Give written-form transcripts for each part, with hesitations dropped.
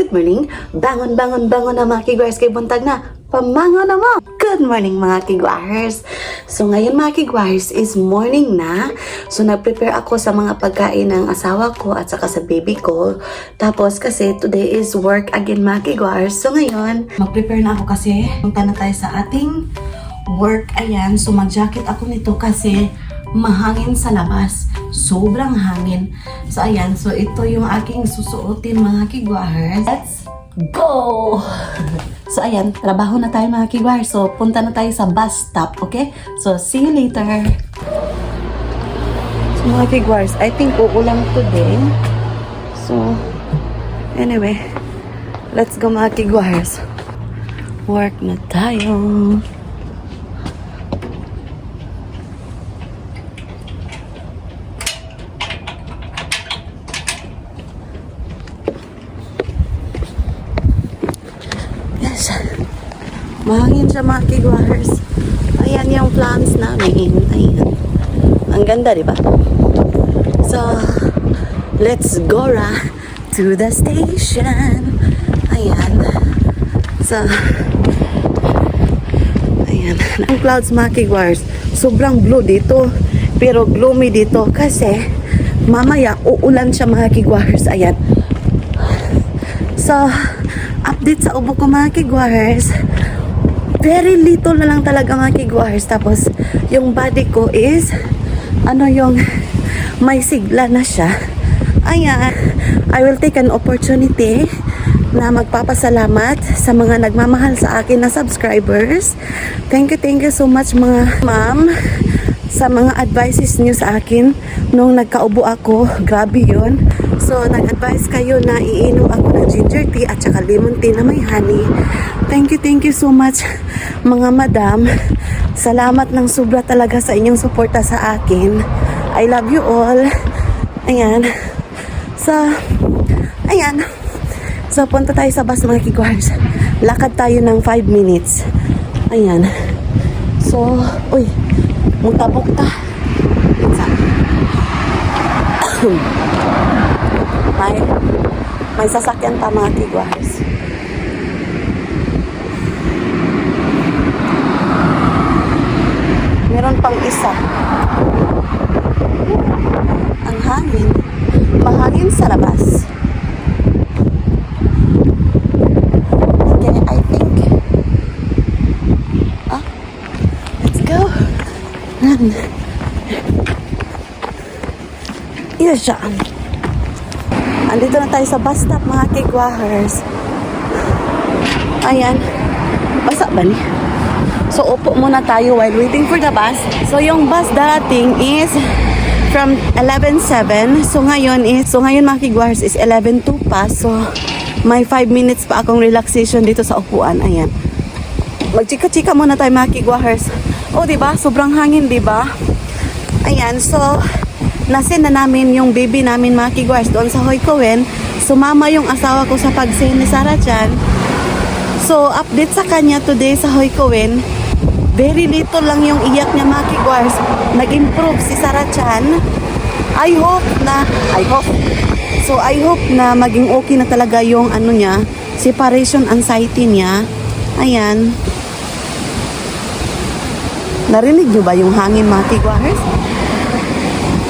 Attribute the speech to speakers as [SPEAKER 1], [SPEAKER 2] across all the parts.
[SPEAKER 1] Good morning! Bangon, bangon, bangon na mga kigwars kay buntag na. Pamango na mo! Good morning mga kigwars! So ngayon mga kigwars is morning na. So nag-prepare ako sa mga pagkain ng asawa ko at saka sa baby ko. Tapos kasi today is work again mga kigwars. So ngayon, mag-prepare na ako kasi punta na tayo sa ating work. Ayan, so mag-jacket ako nito kasi mahangin sa labas. Sobrang hangin. So, ayan. So, ito yung aking susuotin mga kigwars. Let's go! So, ayan. Trabaho na tayo mga kigwars. So, punta na tayo sa bus stop. Okay? So, see you later. So, mga kigwars, I think uulan today. So, anyway. Let's go mga kigwars. Work na tayo. Mahangin siya mga kigwars. Ayan yung plants namin. Ayan. Ang ganda, di ba? So, let's go to the station. Ayan. So, ayan. Ang clouds mga kigwars. Sobrang blue dito. Pero gloomy dito kasi mamaya uulan siya mga kigwars. Ayan. So, update sa ubo ko mga kigwars. Very little na lang talaga mga kigwars. Tapos, yung body ko is, yung may sigla na siya. Ayan. I will take an opportunity na magpapasalamat sa mga nagmamahal sa akin na subscribers. Thank you so much mga ma'am sa mga advices niyo sa akin nung nagkaubo ako. Grabe yun. So, nag-advise kayo na iinom ako ng ginger tea at saka lemon tea na may honey. Thank you so much mga madam. Salamat ng sobra talaga sa inyong suporta sa akin. I love you all. Ayan. So, ayan. So, punta tayo sa bus mga kigwars. Lakad tayo ng 5 minutes. Ayan. So, uy, mutabok ta. May sasakyan pa mga kigwars. Meron pang isa. Ang hangin. Mahangin sa labas. Okay, I think. Let's go. Run. Yes, John. Andito na tayo sa bus stop mga kigwars. Ayan. Basa ba ni? So, upo muna tayo while waiting for the bus. So, yung bus darating is from 11:07. So, ngayon mga kigwars is 11:02 pa. So, may 5 minutes pa akong relaxation dito sa upuan. Ayan. Magchika-chika muna tayo mga kigwars. Oh, diba? Sobrang hangin, diba? Ayan. So, nasin na namin yung baby namin mga kigwars doon sa Hoykowen. Sumama yung asawa ko sa pag-send ni Sarah Chan. So, update sa kanya today sa Hoykowen. Very little lang yung iyak niya mga kigwars. Nag-improve si Sarah Chan. I hope na maging okay na talaga yung niya, separation anxiety niya. Ayan. Narinig niyo ba yung hangin mga kigwars?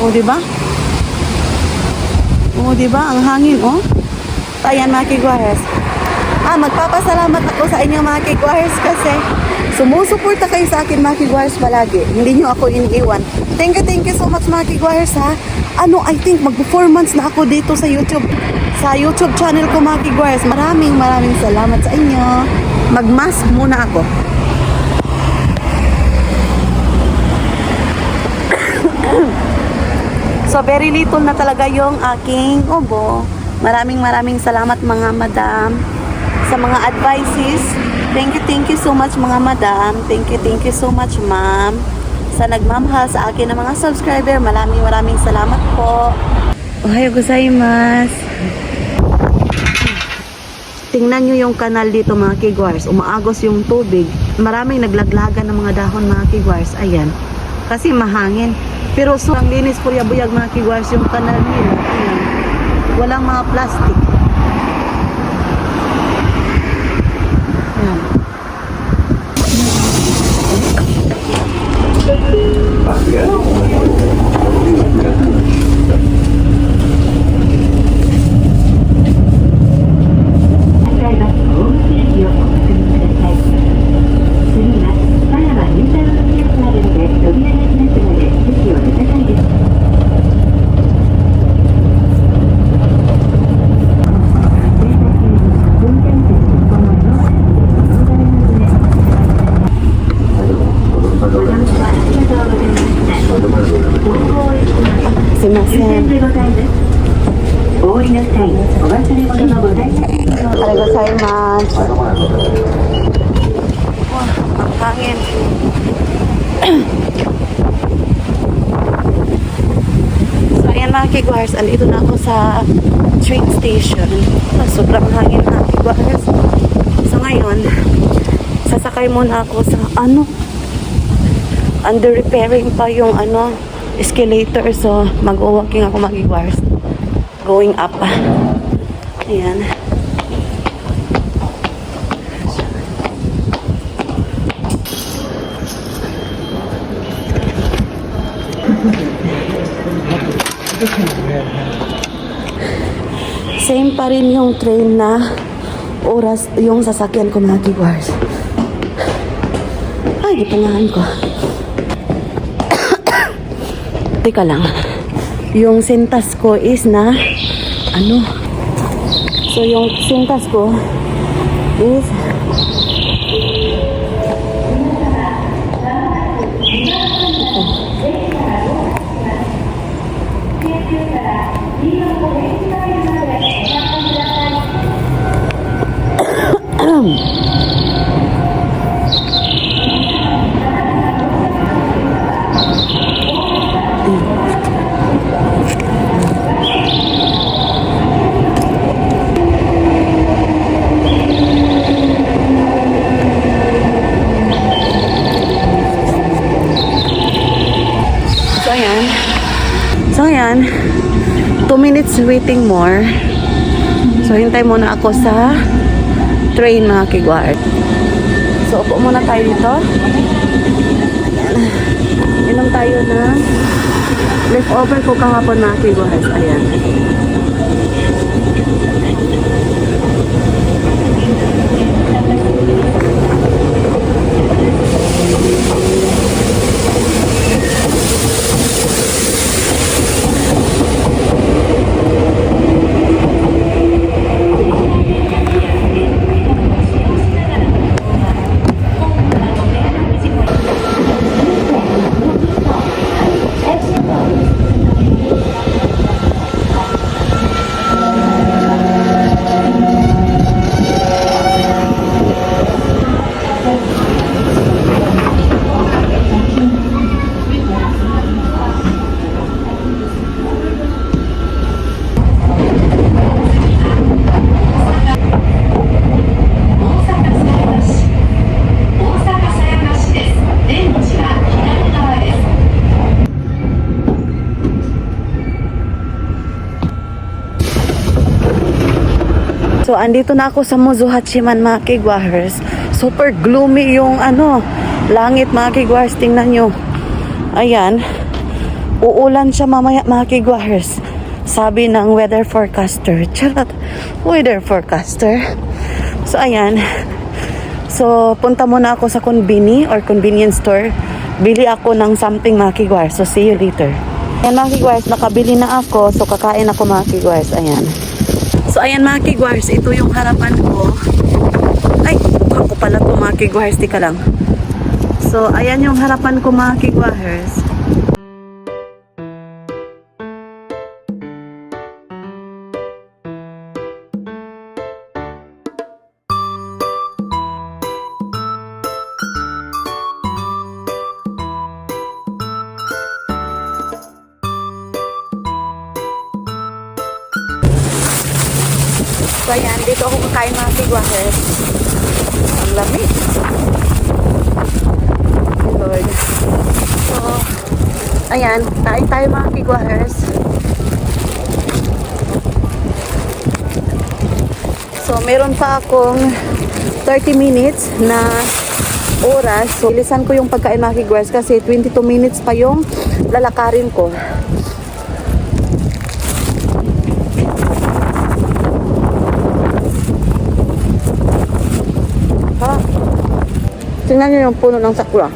[SPEAKER 1] O, diba? O, diba? Ang hangin, oh. Ayan mga kigwars. Magpapasalamat ako sa inyo mga kigwars kasi sumusuporta kayo sa akin mga kigwars palagi. Hindi nyo ako iniiwan. Thank you so much mga kigwars ha. I think mag-performance na ako dito sa YouTube. Sa YouTube channel ko mga kigwars. Maraming salamat sa inyo. Mag-mask muna ako. So very little na talaga yung aking ubo. Maraming salamat mga madam sa mga advices. Thank you so much mga madam. Thank you so much ma'am sa nagmamahal sa akin ng mga subscriber. Maraming salamat po. Ohayo gozaimasu. Tingnan nyo yung kanal dito mga kigwars. Umaagos yung tubig. Maraming naglaglagan ng mga dahon mga kigwars. Ayan. Kasi mahangin. Pero sobrang linis po yabuyag mga kigwars yung kanal nila. Ayan. Walang mga plastic. Sumimasen. Arigatou gozaimasu. Wah, ang hangin. So, ayan mga kiguars, andito na ako sa train station. Sobrang hangin mga kiguars. So, ngayon, sasakay muna ako sa under repairing pa yung escalator. So, mag-walking ako mga kiguars. Going up. Ayan. Same pa rin yung train na oras yung sasakyan ko mga kiguars. Ay, gipungahan ko. Teka lang. Yung sintas ko is na so yung sintas ko is So ayan, 2 minutes waiting more. So hintay muna ako sa train mga kiguard. So upo muna tayo dito. Ayan. Inom tayo ng leftover ko kahapon mga kiguard. Ayan. So, andito na ako sa Mozuhachiman mga kigwahers. Super gloomy yung langit mga kigwahers. Tingnan nyo. Ayan. Uulan siya mamaya mga kigwahers. Sabi ng weather forecaster. Charot. Weather forecaster. So, ayan. So, punta muna ako sa conveni or convenience store. Bili ako ng something mga kigwahers. So, see you later. Ayan mga kigwahers. Nakabili na ako. So, kakain ako mga kigwahers. Ayan. So, ayan mga kigwars, ito yung harapan ko. Ay, ako pala to mga kigwars, tika lang. So, ayan yung harapan ko mga kigwars. So, ayan, dito ako kakain mga kigwahers. Ang lamig. Lord. So, ayan, kain tayo mga kigwahers. So, meron pa akong 30 minutes na oras. So, bilisan ko yung pagkain mga kigwars kasi 22 minutes pa yung lalakarin ko. Ha? Tingnan nyo yung puno ng sakura.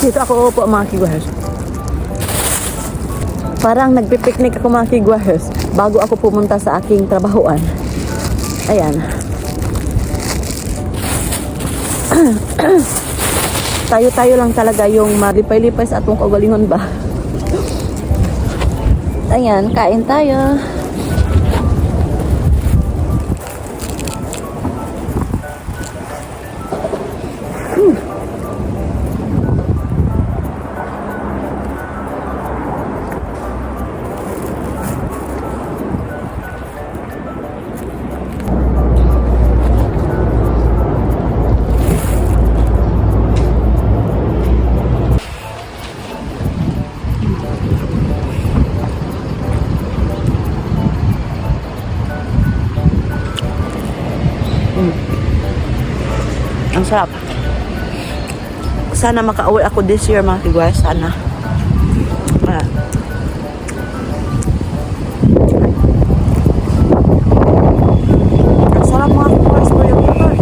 [SPEAKER 1] Dito ako po mga kigwahers. Parang nagpipiknik ako mga kigwahers bago ako pumunta sa aking trabahoan. Ayan. Tayo-tayo lang talaga yung malipay-lipay sa atong kaugalingon ba. Ayan, kain tayo. Ang sarap. Sana makauwi ako this year mga kigwars. Sana. Ang sarap mga kigwars po yung pepper.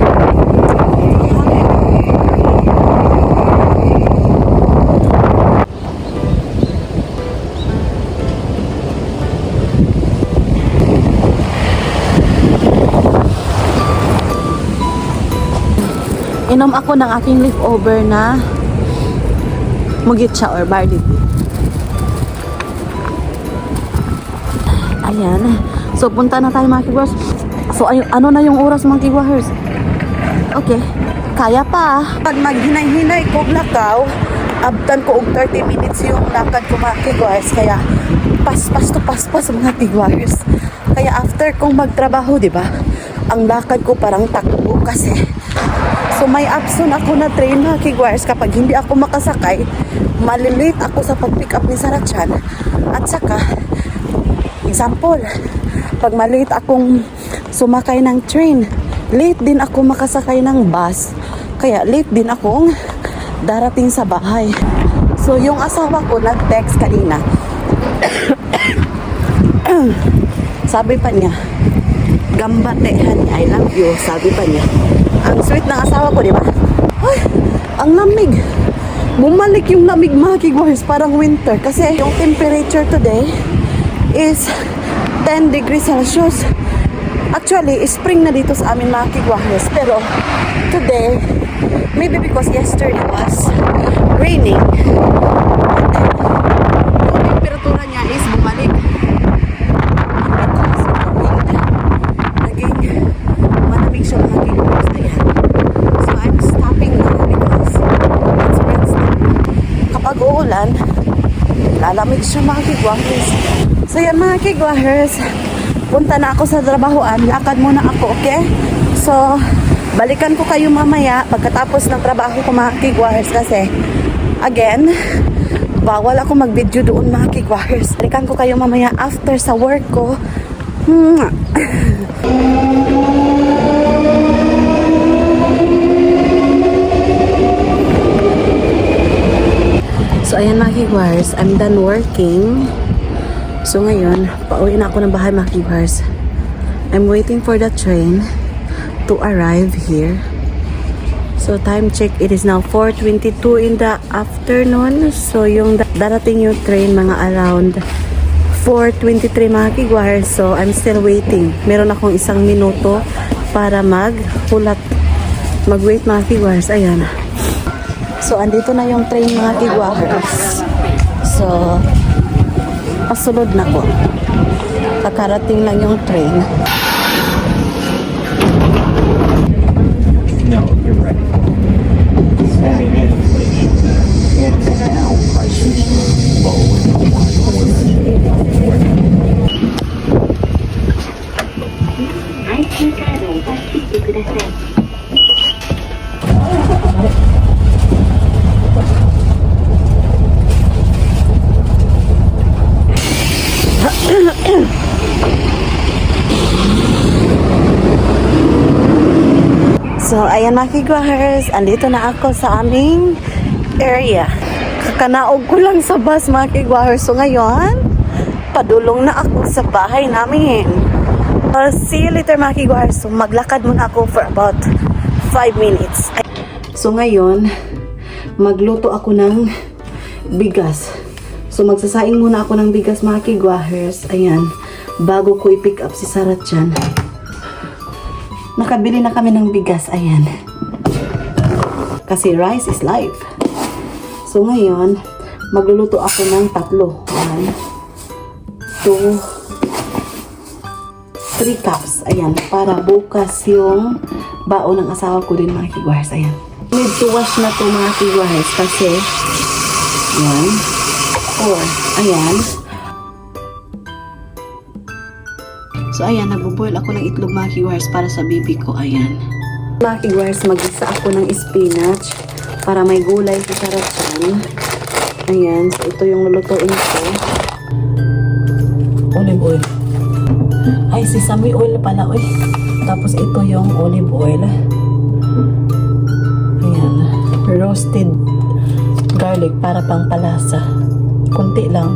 [SPEAKER 1] Inom ako ng aking leftover na mugitcha or barley tea. Ayan. So, punta na tayo mga kigwars. So, ano na yung oras mga kigwars? Okay. Kaya pa. Pag maghinay-hinay ko lakaw, abtan ko og 30 minutes yung lakad ko mga kigwars. Kaya, paspas to paspas mga kigwars. Kaya after kong magtrabaho, di ba? Ang lakad ko parang takbo kasi. So may option ako na train mga kigwars kapag hindi ako makasakay, malilate ako sa pag-pick up ni Sarachan. At saka, example, pag malate akong sumakay ng train, late din ako makasakay ng bus. Kaya late din akong darating sa bahay. So yung asawa ko nag-text kanina. Sabi pa niya, "Gambate, honey, I love you." Sabi pa niya. Ang sweet ng asawa ko, di ba? Ay, ang lamig. Bumalik yung lamig mga kigwars, parang winter. Kasi yung temperature today is 10 degrees Celsius. Actually, spring na dito sa amin mga kigwars. Pero today, maybe because yesterday was raining, and then yung temperatura niya is bumalik. Naging malamig siya mga kigwars. So I'm stopping now because it's Wednesday. Kapag uulan, lalamig siya mga kigwahers. So yan mga kigwahers, punta na ako sa trabahoan. Lakad muna ako, okay? So, balikan ko kayo mamaya pagkatapos ng trabaho ko mga kigwahers kasi again, bawal ako mag-video doon mga kigwahers. Balikan ko kayo mamaya after sa work ko. So ayan mga kigwars, I'm done working. So ngayon, pauwi na ako ng bahay mga kigwars. I'm waiting for the train to arrive here. So time check, it is now 4:22 in the afternoon. So yung darating yung train mga around 4:23 mga kigwars. So I'm still waiting. Meron akong 1 minuto para mag-wait mga kigwars. Ayan. So, andito na yung train mga kigwahers. So, pasunod na ko. Kakarating lang yung train.
[SPEAKER 2] No, you're right. Standing in inflation. And now prices low in the IC カードをお貸ししてください。
[SPEAKER 1] So, ayan mga kigwahers, andito na ako sa aming area. Kakanaog ko lang sa bus mga kigwahers. So, ngayon, padulong na ako sa bahay namin. See you later mga kigwahers. So, maglakad muna ako for about 5 minutes. So, ngayon, magluto ako ng bigas. So, magsasaing muna ako ng bigas mga kigwahers. Ayan, bago ko i-pick up si Sarah dyan. Nakabili na kami ng bigas, ayan. Kasi rice is life. So ngayon, magluluto ako ng 3. 1, 2, 3 cups. Ayan, para bukas yung baon ng asawa ko din mga kigwahers. Ayan. Need to wash na to mga kigwahers kasi ayan. 4. Ayan. So, ayan, nagbo-boil ako ng itlog mga kigwahers para sa baby ko. Ayan. Mga kigwahers, mag-isa ako ng spinach para may gulay sa sarachan. Ayan. So, ito yung lulutuin ko. Olive oil. Ay, sesame oil pala. Uy. Tapos, ito yung olive oil. Ayan. Roasted garlic para pang palasa. Kunti lang.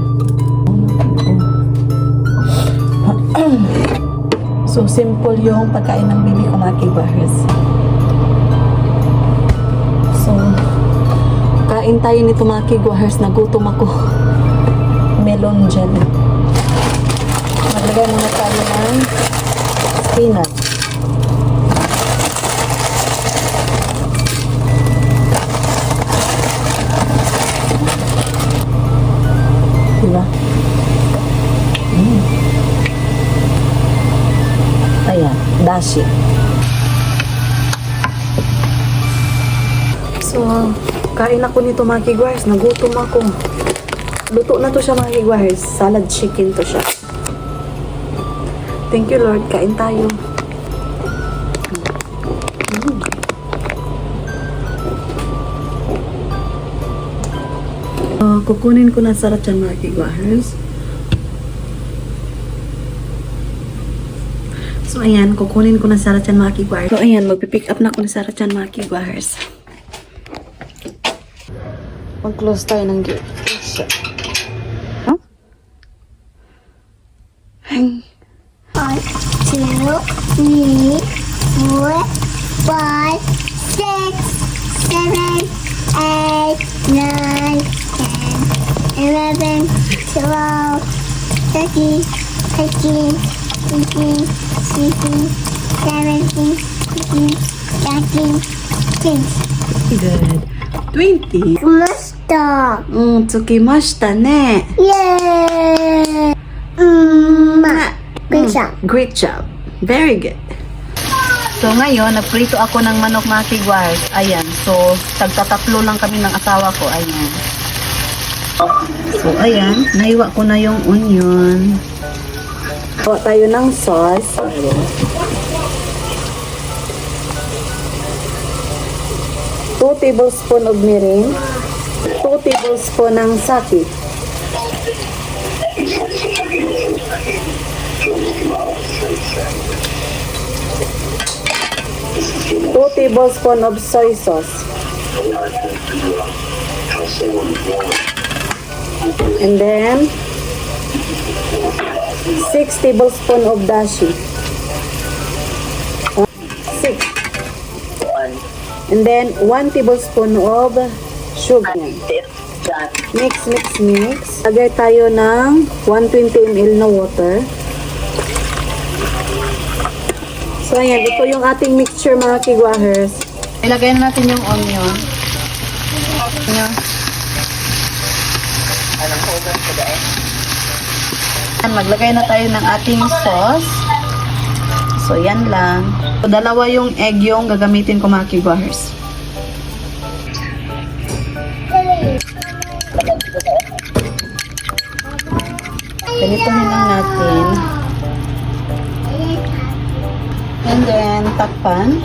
[SPEAKER 1] So, simple yung pagkain ng baby ko mga kigwahers. So, kain tayo nito mga kigwahers. Nagutom ako. Melon jelly. Maglagay muna tayo ng spinach. Diba? Ayan, dashi. So, kain ako nito mga kigwahers. Nagutom ako. Luto na to siya mga kigwahers. Salad chicken to siya. Thank you Lord. Kain tayo. Kukunin ko na sarachan mga kigwahers. So, ayan, kukunin ko na sarachan mga kigwahers. So, ayan, magpipick up na ako ng sarachan mga kigwahers. Mag-close tayo ng gate. Huh?
[SPEAKER 3] 1, 2, 3, 4, 5, 6, 7, 8, 9, 10, 11, 12, 13, 14, 15, 16, 17, 18, 19, 20.
[SPEAKER 1] Good. 20.
[SPEAKER 3] Kumasta?
[SPEAKER 1] Tsukimashita ne.
[SPEAKER 3] Yay! Good job.
[SPEAKER 1] Great job. Very good. So, ngayon, nagprito ako ng manok mga kigwahers. Ayan. So, tagtatatlo lang kami ng asawa ko. Ayan. So, ayan. Naiwa ko na yung onion. Gawa tayo ng sauce. 2 tablespoon of mirin. 2 tablespoon ng sake. 2 tablespoon of soy sauce. And then 6 tablespoon of dashi. 6. And then 1 tablespoon of sugar. Mix, mix, mix. Lagay tayo ng 120 ml na water. So, ayan. Ito yung ating mixture mga kigwahers. Ilagay na natin yung onion. Maglagay na tayo ng ating sauce. So, yan lang. So, 2 yung egg yung gagamitin ko mga kigwahers. Ganitohin lang natin. And then, takpan.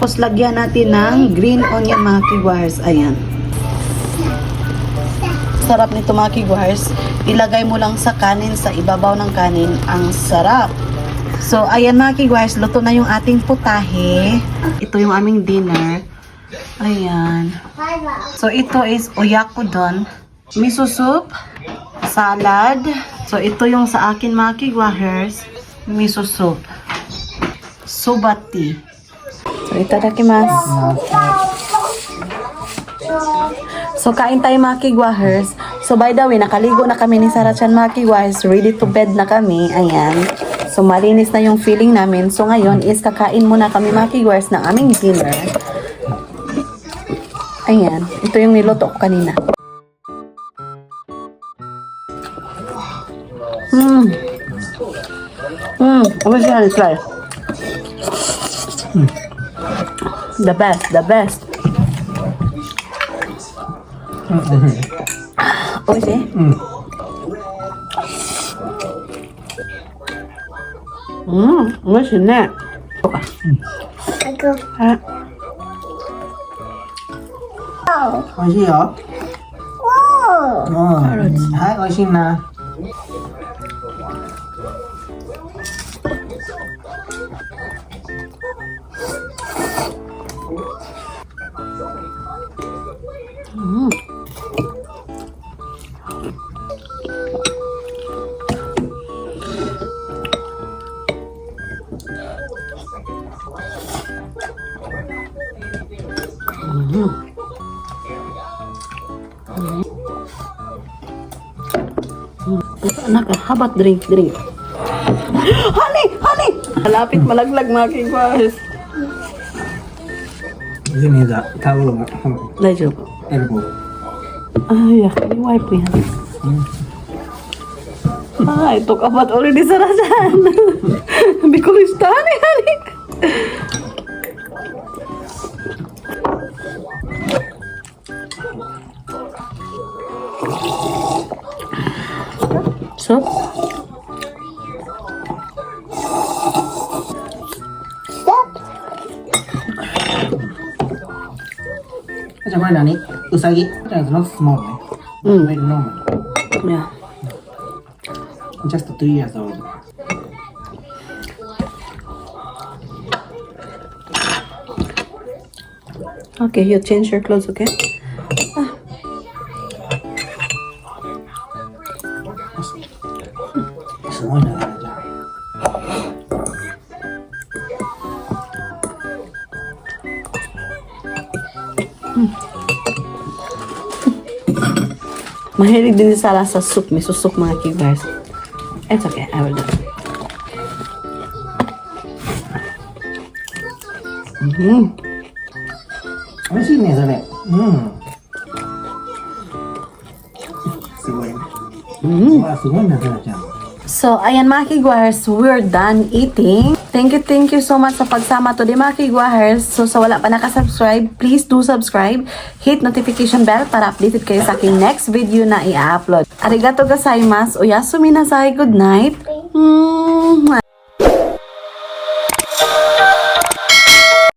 [SPEAKER 1] Tapos, lagyan natin ng green onion mga kigwahers. Ayan. Sarap nito mga kigwahers. ilagay mo lang sa kanin, sa ibabaw ng kanin. Ang sarap. So, ayan mga kigwars, luto na yung ating putahe. Ito yung aming dinner. Ayan. So, ito is oyakodon, miso soup, salad. So, ito yung sa akin mga kigwars, miso soup. Sobati. So, itadakimasu. So, kain tayo mga kigwahers. So, by the way, nakaligo na kami ni Sarah-chan mga kigwahers. Ready to bed na kami. Ayan. So, malinis na yung feeling namin. So, ngayon is kakain muna kami mga kigwahers ng aming dinner. Ayan. Ito yung niluto ko kanina. Obviously, try. The best, the best. Oishi? Oishi ne. Ah.
[SPEAKER 2] 美味しいよ。はい、美味しいな。
[SPEAKER 1] Anak, how about drink? Honey! Malapit malaglag mga kigwas.
[SPEAKER 2] 泉がタオルが
[SPEAKER 1] 大丈夫。
[SPEAKER 2] エルボー。
[SPEAKER 1] Ay, yung wipe yan. Ay, talk about already Sarah-chan. Bikulista ni honey. So,
[SPEAKER 2] じゃあこれ何？ウサギ？じゃあ not small ね。Very normal.
[SPEAKER 1] yeah.
[SPEAKER 2] Just 2 years old.
[SPEAKER 1] Okay, you change your clothes, okay?
[SPEAKER 2] すごいな、じゃあ。
[SPEAKER 1] Mahilig din si Sarah sa soup. May susuk mga kigwas. It's okay, I will do it. Mm.
[SPEAKER 2] 美味しいね、それ。すごいね。わあ、すごいな、そらちゃん。
[SPEAKER 1] So, ayan mga kigwahers, we're done eating. Thank you so much sa pagsama today mga kigwahers. So, sa wala pa nakasubscribe, please do subscribe. Hit notification bell para updated kayo sa aking next video na i-upload. Arigato gozaimasu. Oyasumi nasai. Good night.